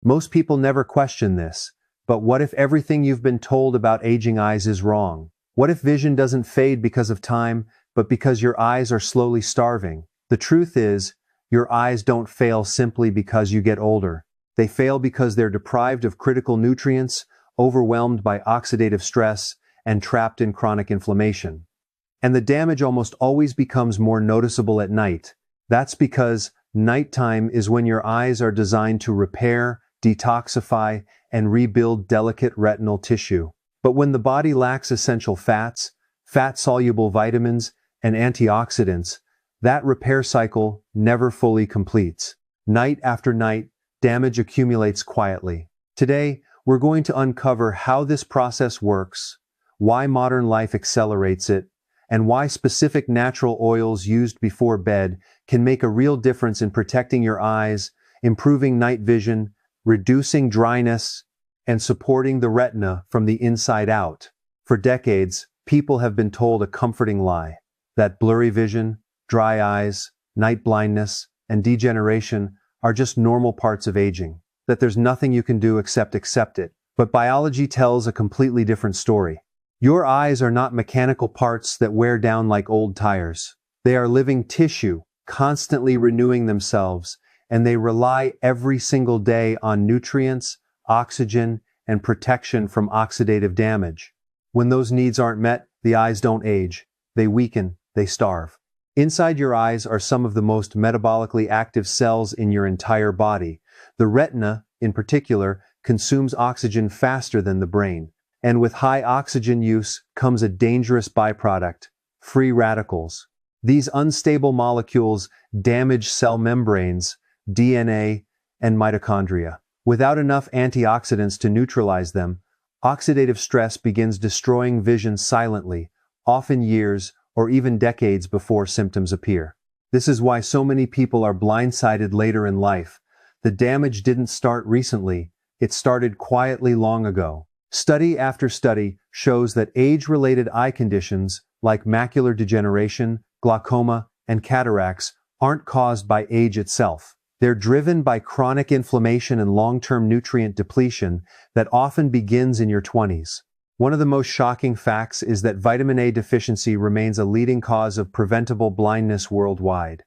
Most people never question this, but what if everything you've been told about aging eyes is wrong? What if vision doesn't fade because of time, but because your eyes are slowly starving? The truth is, your eyes don't fail simply because you get older. They fail because they're deprived of critical nutrients, overwhelmed by oxidative stress, and trapped in chronic inflammation. And the damage almost always becomes more noticeable at night. That's because nighttime is when your eyes are designed to repair, detoxify, and rebuild delicate retinal tissue. But when the body lacks essential fats, fat-soluble vitamins, and antioxidants, that repair cycle never fully completes. Night after night, damage accumulates quietly. Today, we're going to uncover how this process works, why modern life accelerates it, and why specific natural oils used before bed can make a real difference in protecting your eyes, improving night vision, reducing dryness, and supporting the retina from the inside out. For decades, people have been told a comforting lie, that blurry vision, dry eyes, night blindness, and degeneration are just normal parts of aging, that there's nothing you can do except accept it. But biology tells a completely different story. Your eyes are not mechanical parts that wear down like old tires. They are living tissue, constantly renewing themselves, and they rely every single day on nutrients, oxygen, and protection from oxidative damage. When those needs aren't met, the eyes don't age. They weaken, they starve. Inside your eyes are some of the most metabolically active cells in your entire body. The retina, in particular, consumes oxygen faster than the brain. And with high oxygen use comes a dangerous byproduct, free radicals. These unstable molecules damage cell membranes, DNA, and mitochondria. Without enough antioxidants to neutralize them, oxidative stress begins destroying vision silently, often years or even decades before symptoms appear. This is why so many people are blindsided later in life. The damage didn't start recently, it started quietly long ago. Study after study shows that age-related eye conditions like macular degeneration, glaucoma, and cataracts aren't caused by age itself. They're driven by chronic inflammation and long-term nutrient depletion that often begins in your 20s. One of the most shocking facts is that vitamin A deficiency remains a leading cause of preventable blindness worldwide.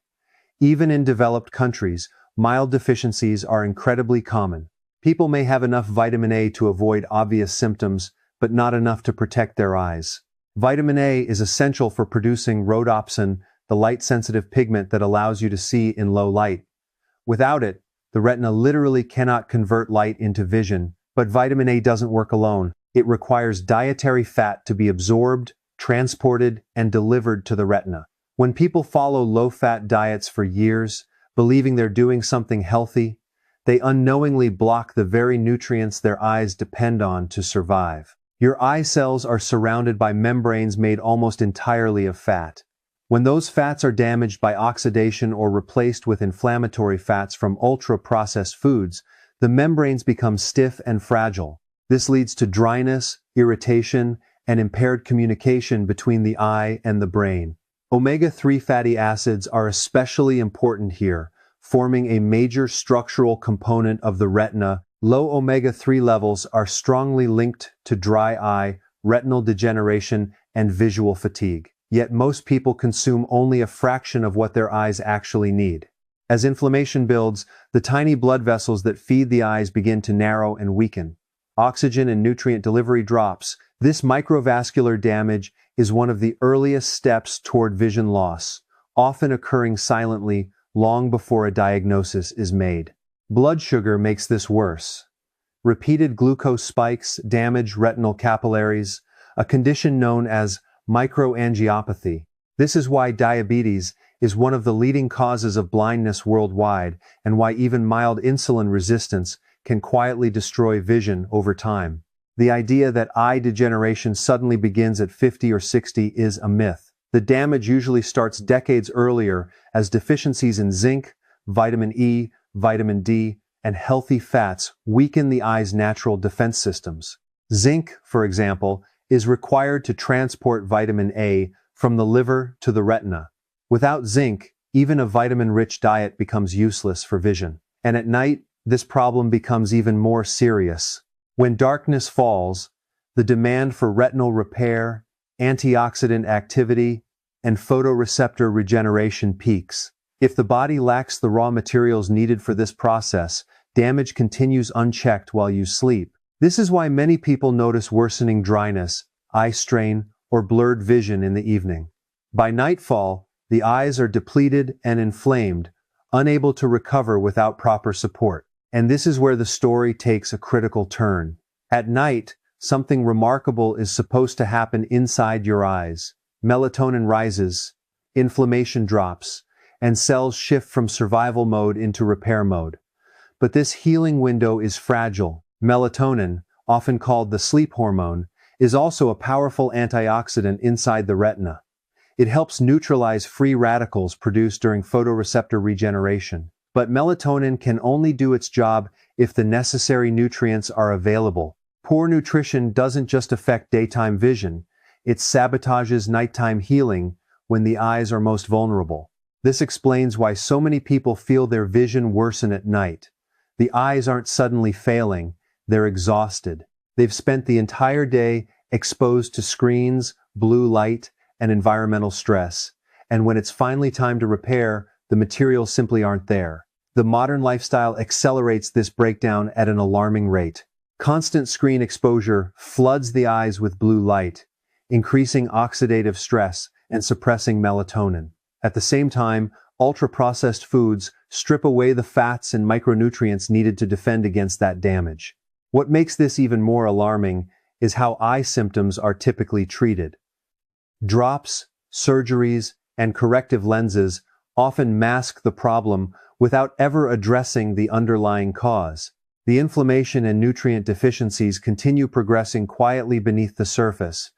Even in developed countries, mild deficiencies are incredibly common. People may have enough vitamin A to avoid obvious symptoms, but not enough to protect their eyes. Vitamin A is essential for producing rhodopsin, the light-sensitive pigment that allows you to see in low light. Without it, the retina literally cannot convert light into vision, but vitamin A doesn't work alone. It requires dietary fat to be absorbed, transported, and delivered to the retina. When people follow low-fat diets for years, believing they're doing something healthy, they unknowingly block the very nutrients their eyes depend on to survive. Your eye cells are surrounded by membranes made almost entirely of fat. When those fats are damaged by oxidation or replaced with inflammatory fats from ultra-processed foods, the membranes become stiff and fragile. This leads to dryness, irritation, and impaired communication between the eye and the brain. Omega-3 fatty acids are especially important here, forming a major structural component of the retina. Low omega-3 levels are strongly linked to dry eye, retinal degeneration, and visual fatigue. Yet most people consume only a fraction of what their eyes actually need. As inflammation builds, the tiny blood vessels that feed the eyes begin to narrow and weaken. Oxygen and nutrient delivery drops. This microvascular damage is one of the earliest steps toward vision loss, often occurring silently long before a diagnosis is made. Blood sugar makes this worse. Repeated glucose spikes damage retinal capillaries, a condition known as microangiopathy. This is why diabetes is one of the leading causes of blindness worldwide, and why even mild insulin resistance can quietly destroy vision over time. The idea that eye degeneration suddenly begins at 50 or 60 is a myth. The damage usually starts decades earlier as deficiencies in zinc, vitamin E, vitamin D, and healthy fats weaken the eye's natural defense systems. Zinc, for example, is required to transport vitamin A from the liver to the retina. Without zinc, even a vitamin-rich diet becomes useless for vision. And at night, this problem becomes even more serious. When darkness falls, the demand for retinal repair, antioxidant activity, and photoreceptor regeneration peaks. If the body lacks the raw materials needed for this process, damage continues unchecked while you sleep. This is why many people notice worsening dryness, eye strain, or blurred vision in the evening. By nightfall, the eyes are depleted and inflamed, unable to recover without proper support. And this is where the story takes a critical turn. At night, something remarkable is supposed to happen inside your eyes. Melatonin rises, inflammation drops, and cells shift from survival mode into repair mode. But this healing window is fragile. Melatonin, often called the sleep hormone, is also a powerful antioxidant inside the retina. It helps neutralize free radicals produced during photoreceptor regeneration. But melatonin can only do its job if the necessary nutrients are available. Poor nutrition doesn't just affect daytime vision, it sabotages nighttime healing when the eyes are most vulnerable. This explains why so many people feel their vision worsen at night. The eyes aren't suddenly failing, they're exhausted. They've spent the entire day exposed to screens, blue light, and environmental stress. And when it's finally time to repair, the materials simply aren't there. The modern lifestyle accelerates this breakdown at an alarming rate. Constant screen exposure floods the eyes with blue light, increasing oxidative stress and suppressing melatonin. At the same time, ultra-processed foods strip away the fats and micronutrients needed to defend against that damage. What makes this even more alarming is how eye symptoms are typically treated. Drops, surgeries, and corrective lenses often mask the problem without ever addressing the underlying cause. The inflammation and nutrient deficiencies continue progressing quietly beneath the surface.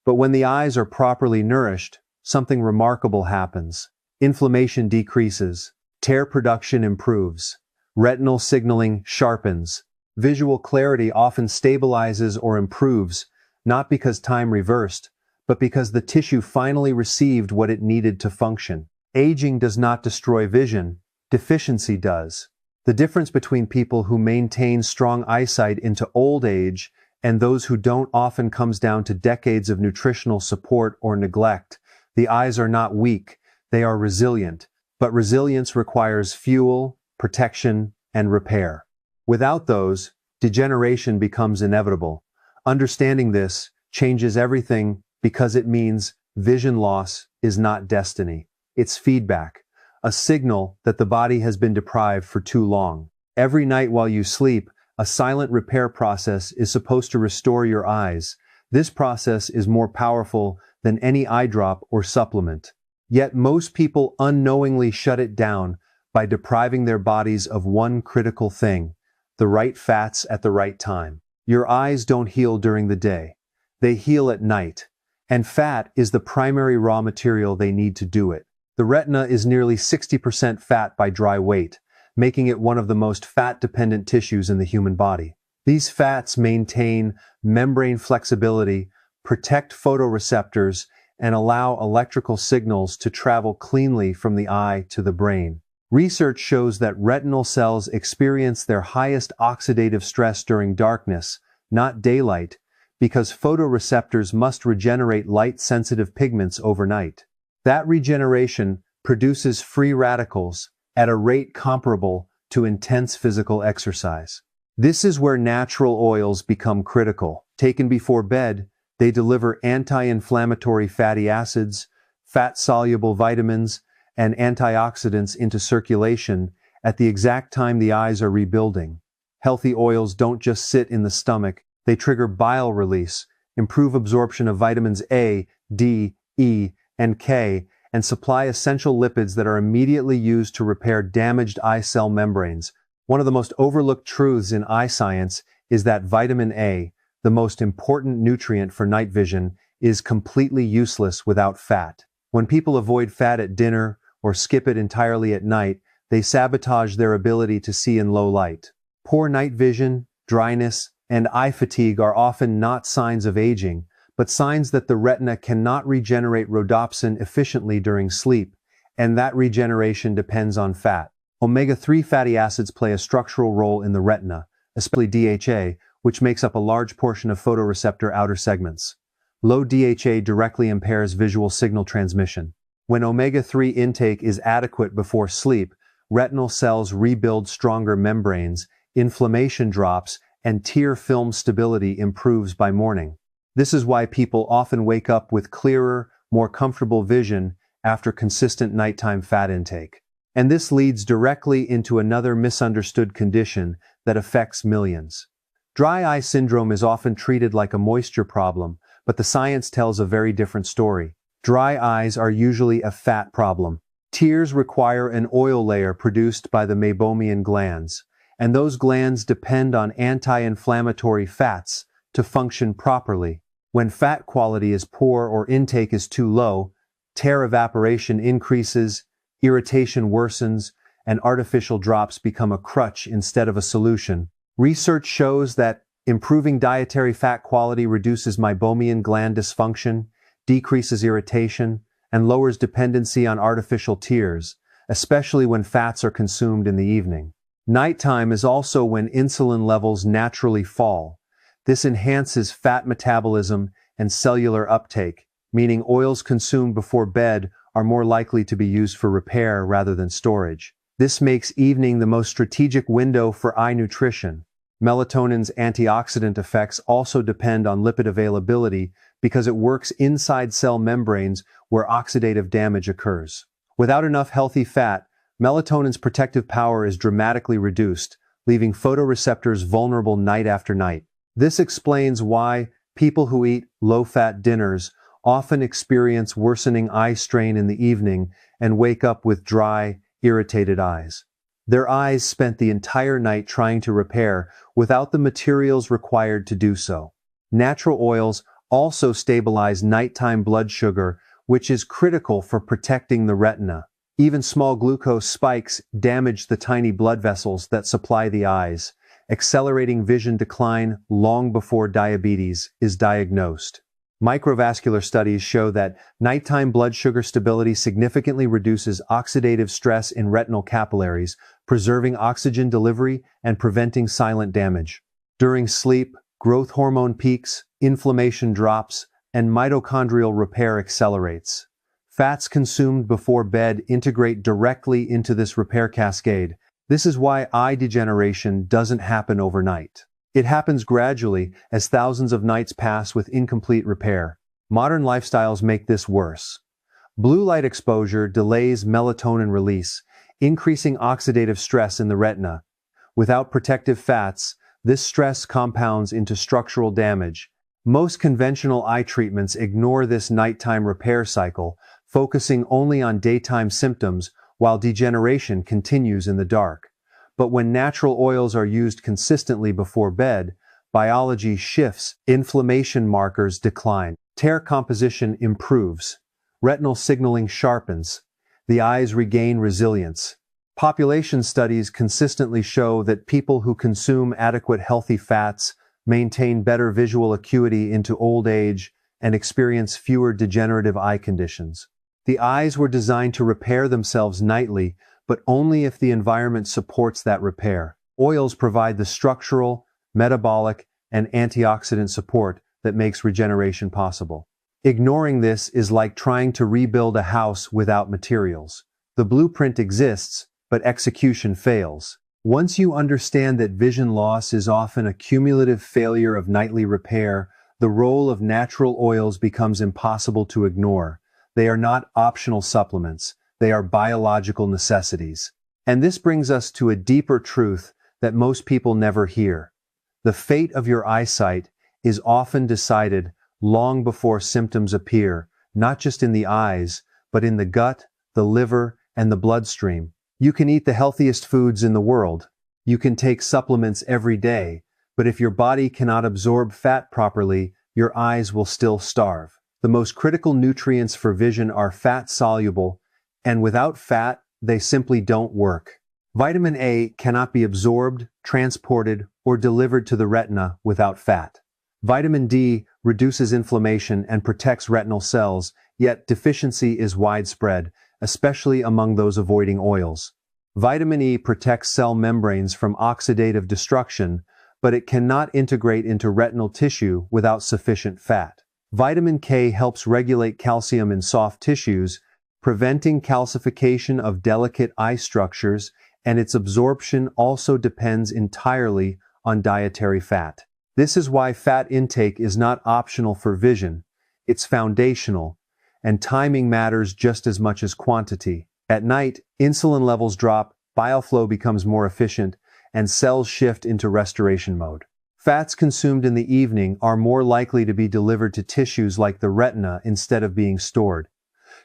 But when the eyes are properly nourished, something remarkable happens. Inflammation decreases, tear production improves, retinal signaling sharpens, visual clarity often stabilizes or improves, not because time reversed, but because the tissue finally received what it needed to function. Aging does not destroy vision, deficiency does. The difference between people who maintain strong eyesight into old age and those who don't often comes down to decades of nutritional support or neglect. The eyes are not weak, they are resilient, but resilience requires fuel, protection, and repair. Without those, degeneration becomes inevitable. Understanding this changes everything because it means vision loss is not destiny. It's feedback, a signal that the body has been deprived for too long. Every night while you sleep, a silent repair process is supposed to restore your eyes. This process is more powerful than any eye drop or supplement. Yet most people unknowingly shut it down by depriving their bodies of one critical thing, the right fats at the right time. Your eyes don't heal during the day. They heal at night. And fat is the primary raw material they need to do it. The retina is nearly 60% fat by dry weight, making it one of the most fat-dependent tissues in the human body. These fats maintain membrane flexibility, protect photoreceptors, and allow electrical signals to travel cleanly from the eye to the brain. Research shows that retinal cells experience their highest oxidative stress during darkness, not daylight, because photoreceptors must regenerate light-sensitive pigments overnight. That regeneration produces free radicals at a rate comparable to intense physical exercise. This is where natural oils become critical. Taken before bed, they deliver anti-inflammatory fatty acids, fat-soluble vitamins, and antioxidants into circulation at the exact time the eyes are rebuilding. Healthy oils don't just sit in the stomach, they trigger bile release, improve absorption of vitamins A, D, E, and K, and supply essential lipids that are immediately used to repair damaged eye cell membranes. One of the most overlooked truths in eye science is that vitamin A, the most important nutrient for night vision, is completely useless without fat. When people avoid fat at dinner or skip it entirely at night, they sabotage their ability to see in low light. Poor night vision, dryness, and eye fatigue are often not signs of aging, but signs that the retina cannot regenerate rhodopsin efficiently during sleep, and that regeneration depends on fat. Omega-3 fatty acids play a structural role in the retina, especially DHA, which makes up a large portion of photoreceptor outer segments. Low DHA directly impairs visual signal transmission. When omega-3 intake is adequate before sleep, retinal cells rebuild stronger membranes, inflammation drops, and tear film stability improves by morning. This is why people often wake up with clearer, more comfortable vision after consistent nighttime fat intake. And this leads directly into another misunderstood condition that affects millions. Dry eye syndrome is often treated like a moisture problem, but the science tells a very different story. Dry eyes are usually a fat problem. Tears require an oil layer produced by the meibomian glands, and those glands depend on anti-inflammatory fats to function properly. When fat quality is poor or intake is too low, tear evaporation increases, irritation worsens, and artificial drops become a crutch instead of a solution. Research shows that improving dietary fat quality reduces meibomian gland dysfunction, decreases irritation, and lowers dependency on artificial tears, especially when fats are consumed in the evening. Nighttime is also when insulin levels naturally fall. This enhances fat metabolism and cellular uptake, meaning oils consumed before bed are more likely to be used for repair rather than storage. This makes evening the most strategic window for eye nutrition. Melatonin's antioxidant effects also depend on lipid availability because it works inside cell membranes where oxidative damage occurs. Without enough healthy fat, melatonin's protective power is dramatically reduced, leaving photoreceptors vulnerable night after night. This explains why people who eat low-fat dinners often experience worsening eye strain in the evening and wake up with dry, irritated eyes. Their eyes spent the entire night trying to repair without the materials required to do so. Natural oils also stabilize nighttime blood sugar, which is critical for protecting the retina. Even small glucose spikes damage the tiny blood vessels that supply the eyes, accelerating vision decline long before diabetes is diagnosed. Microvascular studies show that nighttime blood sugar stability significantly reduces oxidative stress in retinal capillaries, preserving oxygen delivery and preventing silent damage. During sleep, growth hormone peaks, inflammation drops, and mitochondrial repair accelerates. Fats consumed before bed integrate directly into this repair cascade. This is why eye degeneration doesn't happen overnight. It happens gradually as thousands of nights pass with incomplete repair. Modern lifestyles make this worse. Blue light exposure delays melatonin release, increasing oxidative stress in the retina. Without protective fats, this stress compounds into structural damage. Most conventional eye treatments ignore this nighttime repair cycle, focusing only on daytime symptoms while degeneration continues in the dark. But when natural oils are used consistently before bed, biology shifts, inflammation markers decline, tear composition improves, retinal signaling sharpens, the eyes regain resilience. Population studies consistently show that people who consume adequate healthy fats maintain better visual acuity into old age and experience fewer degenerative eye conditions. The eyes were designed to repair themselves nightly, but only if the environment supports that repair. Oils provide the structural, metabolic, and antioxidant support that makes regeneration possible. Ignoring this is like trying to rebuild a house without materials. The blueprint exists, but execution fails. Once you understand that vision loss is often a cumulative failure of nightly repair, the role of natural oils becomes impossible to ignore. They are not optional supplements. They are biological necessities. And this brings us to a deeper truth that most people never hear. The fate of your eyesight is often decided long before symptoms appear, not just in the eyes, but in the gut, the liver, and the bloodstream. You can eat the healthiest foods in the world. You can take supplements every day, but if your body cannot absorb fat properly, your eyes will still starve. The most critical nutrients for vision are fat-soluble, and without fat, they simply don't work. Vitamin A cannot be absorbed, transported, or delivered to the retina without fat. Vitamin D reduces inflammation and protects retinal cells, yet deficiency is widespread, especially among those avoiding oils. Vitamin E protects cell membranes from oxidative destruction, but it cannot integrate into retinal tissue without sufficient fat. Vitamin K helps regulate calcium in soft tissues, preventing calcification of delicate eye structures, and its absorption also depends entirely on dietary fat. This is why fat intake is not optional for vision, it's foundational, and timing matters just as much as quantity. At night, insulin levels drop, bile flow becomes more efficient, and cells shift into restoration mode. Fats consumed in the evening are more likely to be delivered to tissues like the retina instead of being stored.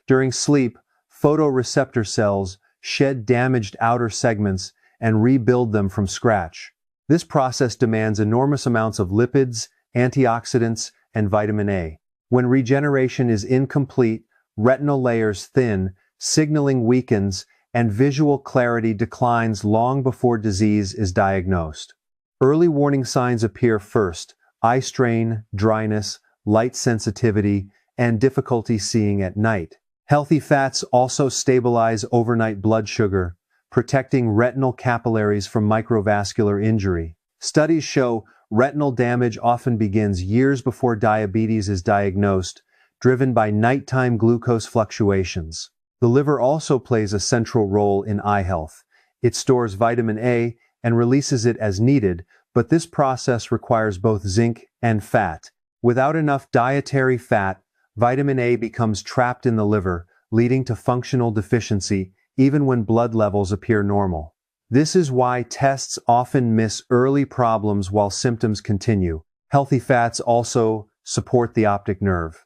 During sleep, photoreceptor cells shed damaged outer segments and rebuild them from scratch. This process demands enormous amounts of lipids, antioxidants, and vitamin A. When regeneration is incomplete, retinal layers thin, signaling weakens, and visual clarity declines long before disease is diagnosed. Early warning signs appear first: eye strain, dryness, light sensitivity, and difficulty seeing at night. Healthy fats also stabilize overnight blood sugar, protecting retinal capillaries from microvascular injury. Studies show retinal damage often begins years before diabetes is diagnosed, driven by nighttime glucose fluctuations. The liver also plays a central role in eye health. It stores vitamin A and releases it as needed, but this process requires both zinc and fat. Without enough dietary fat, vitamin A becomes trapped in the liver, leading to functional deficiency even when blood levels appear normal. This is why tests often miss early problems while symptoms continue. Healthy fats also support the optic nerve.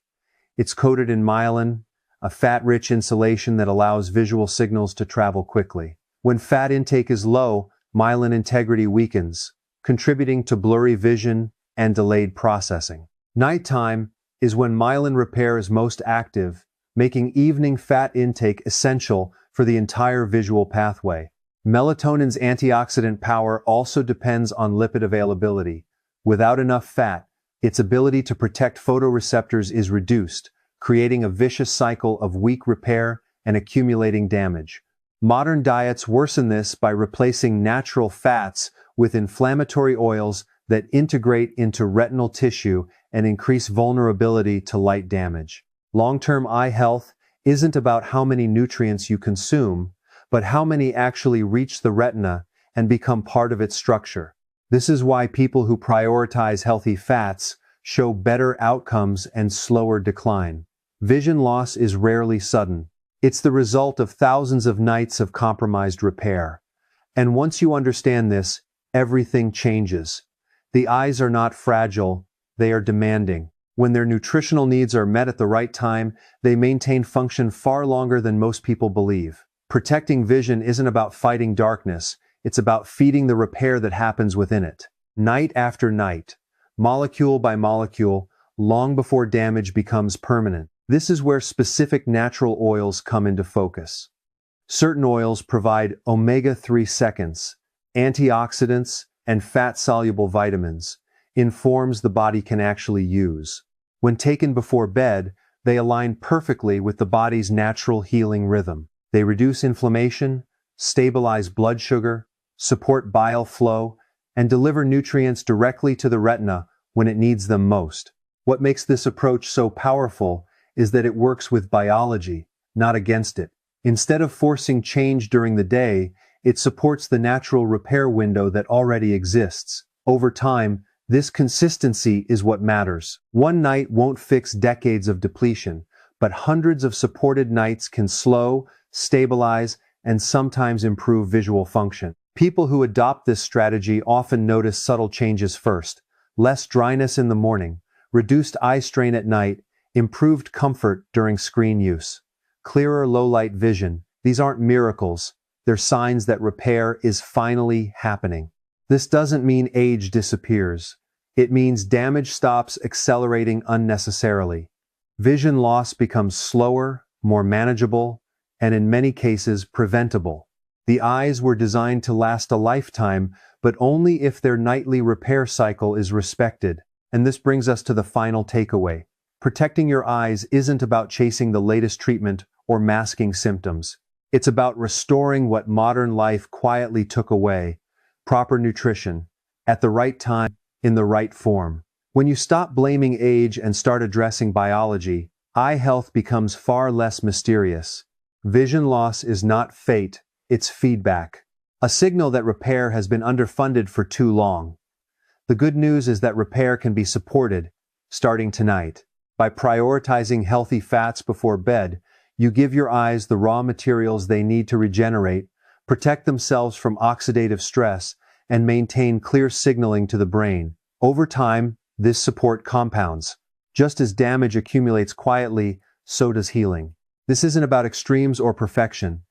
It's coated in myelin, a fat-rich insulation that allows visual signals to travel quickly. When fat intake is low, myelin integrity weakens, contributing to blurry vision and delayed processing. Nighttime is when myelin repair is most active, making evening fat intake essential for the entire visual pathway. Melatonin's antioxidant power also depends on lipid availability. Without enough fat, its ability to protect photoreceptors is reduced, creating a vicious cycle of weak repair and accumulating damage. Modern diets worsen this by replacing natural fats with inflammatory oils that integrate into retinal tissue and increase vulnerability to light damage. Long-term eye health isn't about how many nutrients you consume, but how many actually reach the retina and become part of its structure. This is why people who prioritize healthy fats show better outcomes and slower decline. Vision loss is rarely sudden. It's the result of thousands of nights of compromised repair. And once you understand this, everything changes. The eyes are not fragile, they are demanding. When their nutritional needs are met at the right time, they maintain function far longer than most people believe. Protecting vision isn't about fighting darkness, it's about feeding the repair that happens within it. Night after night, molecule by molecule, long before damage becomes permanent. This is where specific natural oils come into focus. Certain oils provide omega-3 seconds, antioxidants, and fat-soluble vitamins, in forms the body can actually use. When taken before bed, they align perfectly with the body's natural healing rhythm. They reduce inflammation, stabilize blood sugar, support bile flow, and deliver nutrients directly to the retina when it needs them most. What makes this approach so powerful is that it works with biology, not against it. Instead of forcing change during the day, it supports the natural repair window that already exists. Over time, this consistency is what matters. One night won't fix decades of depletion, but hundreds of supported nights can slow, stabilize, and sometimes improve visual function. People who adopt this strategy often notice subtle changes first: less dryness in the morning, reduced eye strain at night, improved comfort during screen use, clearer low-light vision. These aren't miracles, they're signs that repair is finally happening. This doesn't mean age disappears. It means damage stops accelerating unnecessarily. Vision loss becomes slower, more manageable, and in many cases preventable. The eyes were designed to last a lifetime, but only if their nightly repair cycle is respected. And this brings us to the final takeaway. Protecting your eyes isn't about chasing the latest treatment or masking symptoms. It's about restoring what modern life quietly took away: proper nutrition, at the right time, in the right form. When you stop blaming age and start addressing biology, eye health becomes far less mysterious. Vision loss is not fate, it's feedback. A signal that repair has been underfunded for too long. The good news is that repair can be supported, starting tonight. By prioritizing healthy fats before bed, you give your eyes the raw materials they need to regenerate, protect themselves from oxidative stress, and maintain clear signaling to the brain. Over time, this support compounds. Just as damage accumulates quietly, so does healing. This isn't about extremes or perfection.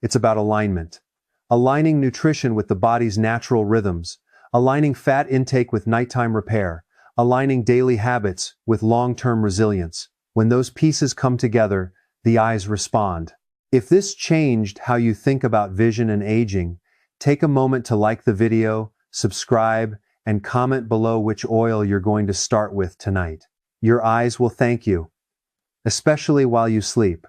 It's about alignment. Aligning nutrition with the body's natural rhythms, aligning fat intake with nighttime repair, aligning daily habits with long-term resilience. When those pieces come together, the eyes respond. If this changed how you think about vision and aging, take a moment to like the video, subscribe, and comment below which oil you're going to start with tonight. Your eyes will thank you, especially while you sleep.